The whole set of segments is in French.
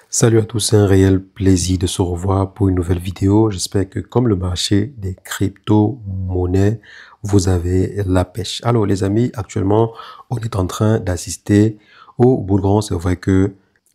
Salut à tous, c'est un réel plaisir de se revoir pour une nouvelle vidéo. J'espère que comme le marché des crypto-monnaies, vous avez la pêche. Alors les amis, actuellement, on est en train d'assister au bull run. C'est vrai que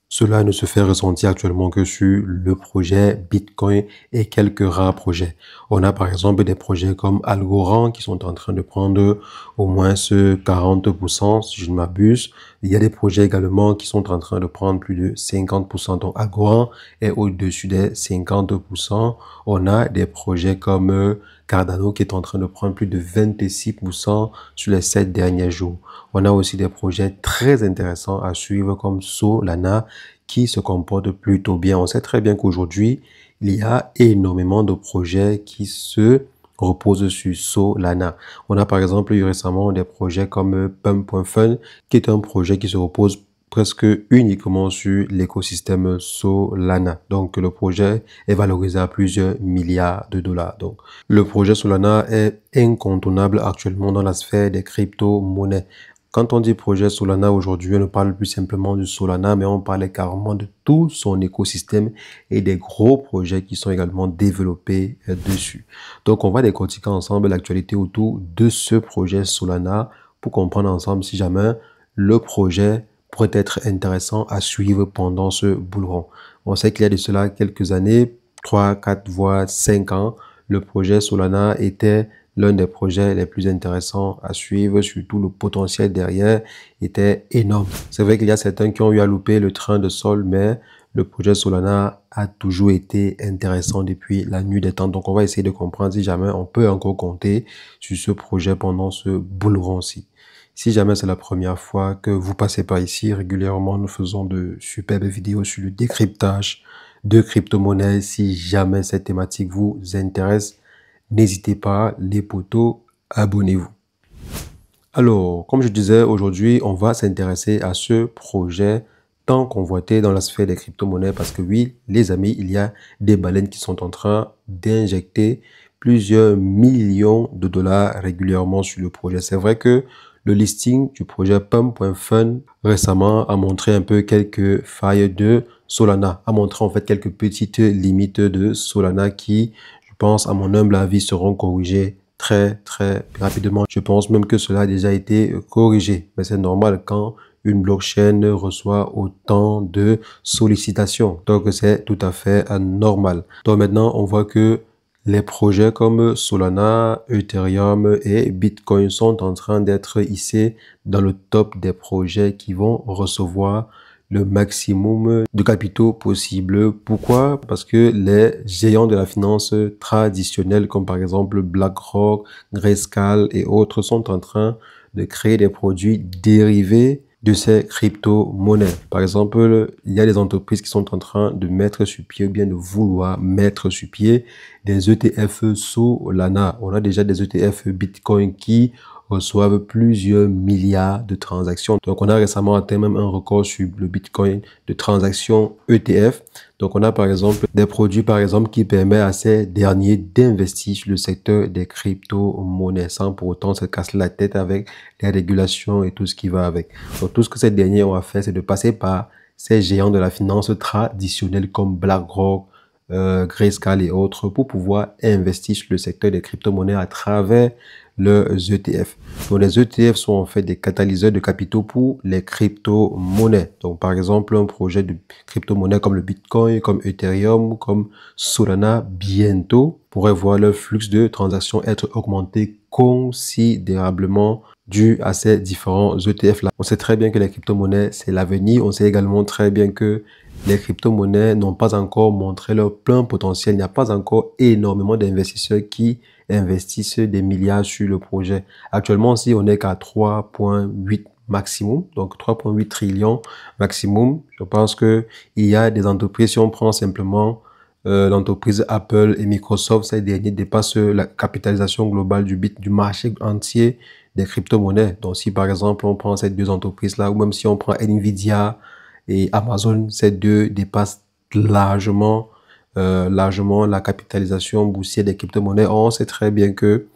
cela ne se fait ressentir actuellement que sur le projet Bitcoin et quelques rares projets. On a par exemple des projets comme Algorand qui sont en train de prendre au moins ce 40%, si je ne m'abuse. Il y a des projets également qui sont en train de prendre plus de 50%. Donc Algorand est au-dessus des 50%. On a des projets comme Cardano qui est en train de prendre plus de 26% sur les 7 derniers jours. On a aussi des projets très intéressants à suivre comme Solana qui se comporte plutôt bien. On sait très bien qu'aujourd'hui, il y a énormément de projets qui se reposent sur Solana. On a par exemple eu récemment des projets comme Pump.fun qui est un projet qui se repose presque uniquement sur l'écosystème Solana. Donc, le projet est valorisé à plusieurs milliards de dollars. Donc, le projet Solana est incontournable actuellement dans la sphère des crypto-monnaies. Quand on dit projet Solana aujourd'hui, on ne parle plus simplement du Solana, mais on parle carrément de tout son écosystème et des gros projets qui sont également développés dessus. Donc, on va décortiquer ensemble l'actualité autour de ce projet Solana pour comprendre ensemble si jamais le projet pourrait être intéressant à suivre pendant ce bull run. On sait qu'il y a de cela quelques années, 3, 4, voire 5 ans, le projet Solana était l'un des projets les plus intéressants à suivre, surtout le potentiel derrière était énorme. C'est vrai qu'il y a certains qui ont eu à louper le train de sol, mais le projet Solana a toujours été intéressant depuis la nuit des temps. Donc, on va essayer de comprendre si jamais on peut encore compter sur ce projet pendant ce bull run-ci. Si jamais c'est la première fois que vous passez par ici, régulièrement, nous faisons de superbes vidéos sur le décryptage de crypto-monnaies. Si jamais cette thématique vous intéresse, n'hésitez pas, les potos, abonnez-vous. Alors, comme je disais, aujourd'hui, on va s'intéresser à ce projet tant convoité dans la sphère des crypto-monnaies parce que oui, les amis, il y a des baleines qui sont en train d'injecter plusieurs millions de dollars régulièrement sur le projet. C'est vrai que le listing du projet Pump.fun récemment a montré un peu quelques failles de Solana, a montré en fait quelques petites limites de Solana qui, je pense, à mon humble avis, seront corrigées très rapidement. Je pense même que cela a déjà été corrigé, mais c'est normal quand une blockchain reçoit autant de sollicitations. Donc c'est tout à fait normal. Donc maintenant, on voit que les projets comme Solana, Ethereum et Bitcoin sont en train d'être hissés dans le top des projets qui vont recevoir le maximum de capitaux possible. Pourquoi? Parce que les géants de la finance traditionnelle, comme par exemple BlackRock, Grayscale et autres, sont en train de créer des produits dérivés de ces crypto-monnaies. Par exemple, il y a des entreprises qui sont en train de mettre sur pied ou bien de vouloir mettre sur pied des ETF Solana. On a déjà des ETF Bitcoin qui reçoivent plusieurs milliards de transactions. Donc, on a récemment atteint même un record sur le Bitcoin de transactions ETF. Donc, on a par exemple des produits, par exemple, qui permettent à ces derniers d'investir sur le secteur des crypto-monnaies sans pour autant se casser la tête avec les régulations et tout ce qui va avec. Donc, tout ce que ces derniers ont à faire, c'est de passer par ces géants de la finance traditionnelle comme BlackRock, Grayscale et autres pour pouvoir investir sur le secteur des crypto-monnaies à travers leurs ETF. Donc, les ETF sont en fait des catalyseurs de capitaux pour les crypto-monnaies. Donc, par exemple, un projet de crypto-monnaie comme le Bitcoin, comme Ethereum, comme Solana, bientôt pourrait voir leur flux de transactions être augmenté considérablement dû à ces différents ETF-là. On sait très bien que les crypto-monnaies, c'est l'avenir. On sait également très bien que les crypto-monnaies n'ont pas encore montré leur plein potentiel. Il n'y a pas encore énormément d'investisseurs qui investissent des milliards sur le projet. Actuellement, si on n'est qu'à 3,8 maximum, donc 3,8 trillions maximum, je pense que il y a des entreprises, si on prend simplement l'entreprise Apple et Microsoft, ces derniers dépassent la capitalisation globale du marché entier des crypto-monnaies. Donc, si par exemple, on prend ces deux entreprises-là, ou même si on prend Nvidia et Amazon, ces deux dépassent largement la capitalisation boursière des crypto-monnaies. On sait très bien que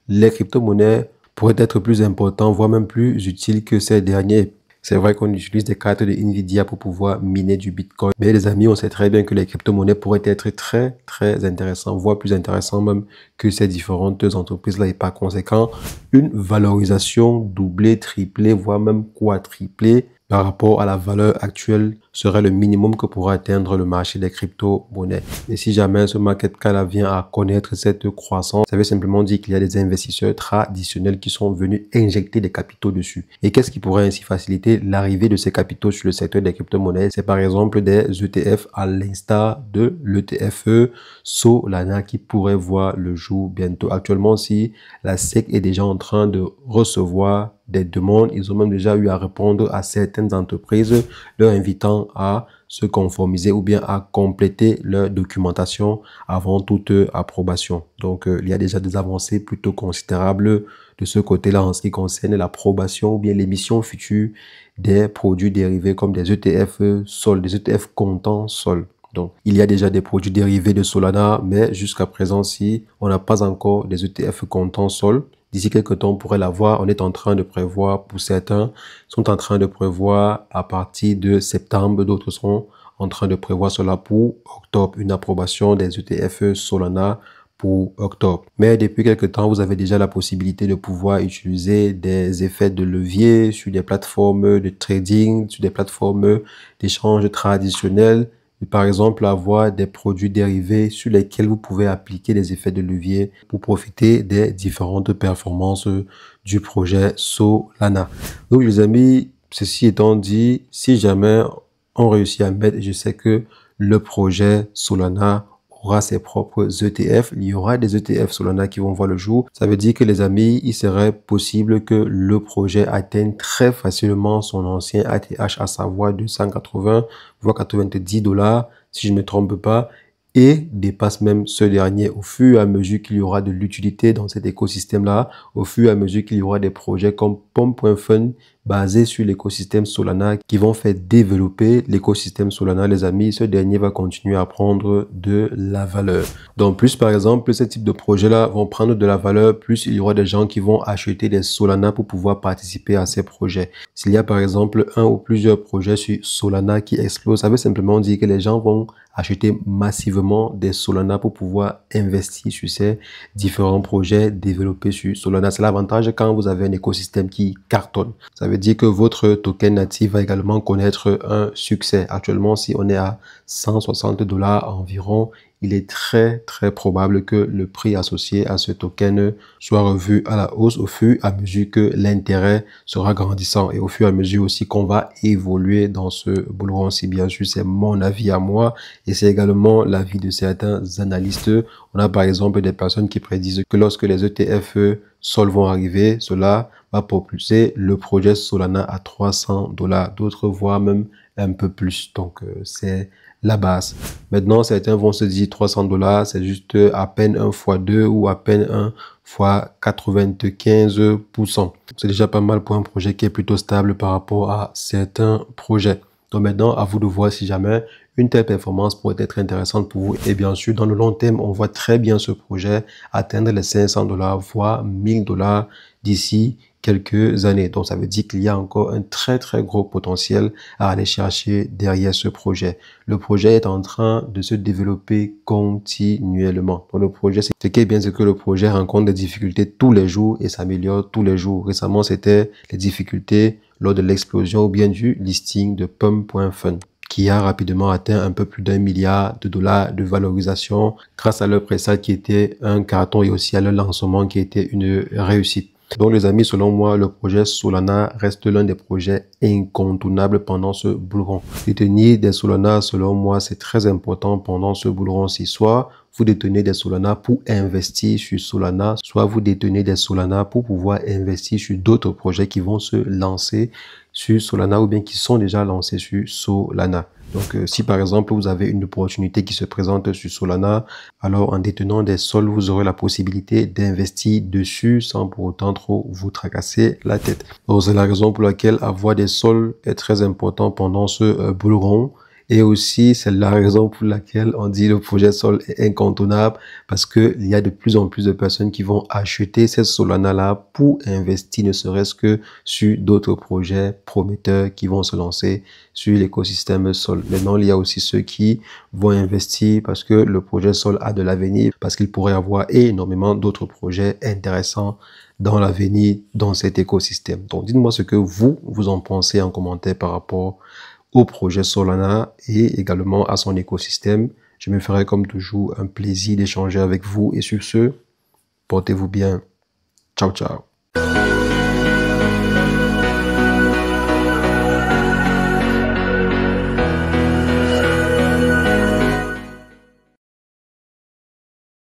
les crypto-monnaies pourraient être plus importants, voire même plus utiles que ces derniers. C'est vrai qu'on utilise des cartes de Nvidia pour pouvoir miner du Bitcoin. Mais les amis, on sait très bien que les crypto-monnaies pourraient être très intéressants, voire plus intéressants même que ces différentes entreprises-là. Et par conséquent, une valorisation doublée, triplée, voire même quadruplée par rapport à la valeur actuelle serait le minimum que pourra atteindre le marché des crypto-monnaies. Et si jamais ce market cap vient à connaître cette croissance, ça veut simplement dire qu'il y a des investisseurs traditionnels qui sont venus injecter des capitaux dessus. Et qu'est-ce qui pourrait ainsi faciliter l'arrivée de ces capitaux sur le secteur des crypto-monnaies? C'est par exemple des ETF à l'instar de l'ETF Solana qui pourrait voir le jour bientôt. Actuellement, si la SEC est déjà en train de recevoir des demandes, ils ont même déjà eu à répondre à certaines entreprises leur invitant à se conformiser ou bien à compléter leur documentation avant toute approbation. Donc, il y a déjà des avancées plutôt considérables de ce côté-là en ce qui concerne l'approbation ou bien l'émission future des produits dérivés comme des ETF Sol, des ETF comptant Sol. Donc, il y a déjà des produits dérivés de Solana, mais jusqu'à présent, si on n'a pas encore des ETF comptant Sol, d'ici quelques temps, on pourrait l'avoir. On est en train de prévoir, pour certains, sont en train de prévoir à partir de septembre, d'autres sont en train de prévoir cela pour octobre, une approbation des ETF Solana pour octobre. Mais depuis quelques temps, vous avez déjà la possibilité de pouvoir utiliser des effets de levier sur des plateformes de trading, sur des plateformes d'échange traditionnelles. Par exemple, avoir des produits dérivés sur lesquels vous pouvez appliquer des effets de levier pour profiter des différentes performances du projet Solana. Donc, les amis, ceci étant dit, si jamais on réussit à mettre, je sais que le projet Solana aura ses propres ETF. Il y aura des ETF Solana qui vont voir le jour. Ça veut dire que les amis, il serait possible que le projet atteigne très facilement son ancien ATH, à savoir 280 voire 90 $, si je ne me trompe pas, et dépasse même ce dernier au fur et à mesure qu'il y aura de l'utilité dans cet écosystème-là, au fur et à mesure qu'il y aura des projets comme Pump.fun basés sur l'écosystème Solana qui vont faire développer l'écosystème Solana, les amis, ce dernier va continuer à prendre de la valeur. Donc plus par exemple, ce type de projets-là vont prendre de la valeur, plus il y aura des gens qui vont acheter des Solana pour pouvoir participer à ces projets. S'il y a par exemple un ou plusieurs projets sur Solana qui explosent, ça veut simplement dire que les gens vont acheter massivement des Solana pour pouvoir investir sur ces différents projets développés sur Solana. C'est l'avantage quand vous avez un écosystème qui cartonne. Ça veut dire que votre token natif va également connaître un succès. Actuellement, si on est à 160 $ environ, il est très probable que le prix associé à ce token soit revu à la hausse au fur et à mesure que l'intérêt sera grandissant et au fur et à mesure aussi qu'on va évoluer dans ce bull run. Si bien sûr, c'est mon avis à moi et c'est également l'avis de certains analystes. On a par exemple des personnes qui prédisent que lorsque les ETF Sol vont arriver, cela va propulser le projet Solana à 300 $. D'autres voient même un peu plus. Donc, c'est la base. Maintenant, certains vont se dire 300 $, c'est juste à peine 1 fois 2 ou à peine 1 fois 95%. C'est déjà pas mal pour un projet qui est plutôt stable par rapport à certains projets. Donc maintenant, à vous de voir si jamais une telle performance pourrait être intéressante pour vous. Et bien sûr, dans le long terme, on voit très bien ce projet atteindre les 500 $, voire 1000 $ d'ici quelques années. Donc, ça veut dire qu'il y a encore un très gros potentiel à aller chercher derrière ce projet. Le projet est en train de se développer continuellement. Donc, le projet, ce qui est bien, c'est que le projet rencontre des difficultés tous les jours et s'améliore tous les jours. Récemment, c'était les difficultés lors de l'explosion ou bien du listing de Pump.fun, qui a rapidement atteint un peu plus d'1 milliard de dollars de valorisation grâce à leur pré-sale qui était un carton et aussi à leur lancement qui était une réussite. Donc les amis, selon moi, le projet Solana reste l'un des projets incontournables pendant ce bull run. Détenir des Solana, selon moi, c'est très important pendant ce bull run-ci. Soit vous détenez des Solana pour investir sur Solana, soit vous détenez des Solana pour pouvoir investir sur d'autres projets qui vont se lancer sur Solana ou bien qui sont déjà lancés sur Solana. Donc, si par exemple, vous avez une opportunité qui se présente sur Solana, alors en détenant des sols, vous aurez la possibilité d'investir dessus sans pour autant trop vous tracasser la tête. Donc, c'est la raison pour laquelle avoir des sols est très important pendant ce bull run. Et aussi, c'est la raison pour laquelle on dit le projet Sol est incontournable parce que il y a de plus en plus de personnes qui vont acheter cette Solana-là pour investir, ne serait-ce que sur d'autres projets prometteurs qui vont se lancer sur l'écosystème Sol. Maintenant, il y a aussi ceux qui vont investir parce que le projet Sol a de l'avenir, parce qu'il pourrait y avoir énormément d'autres projets intéressants dans l'avenir dans cet écosystème. Donc, dites-moi ce que vous en pensez en commentaire par rapport au projet Solana et également à son écosystème. Je me ferai comme toujours un plaisir d'échanger avec vous et sur ce, portez-vous bien. Ciao, ciao.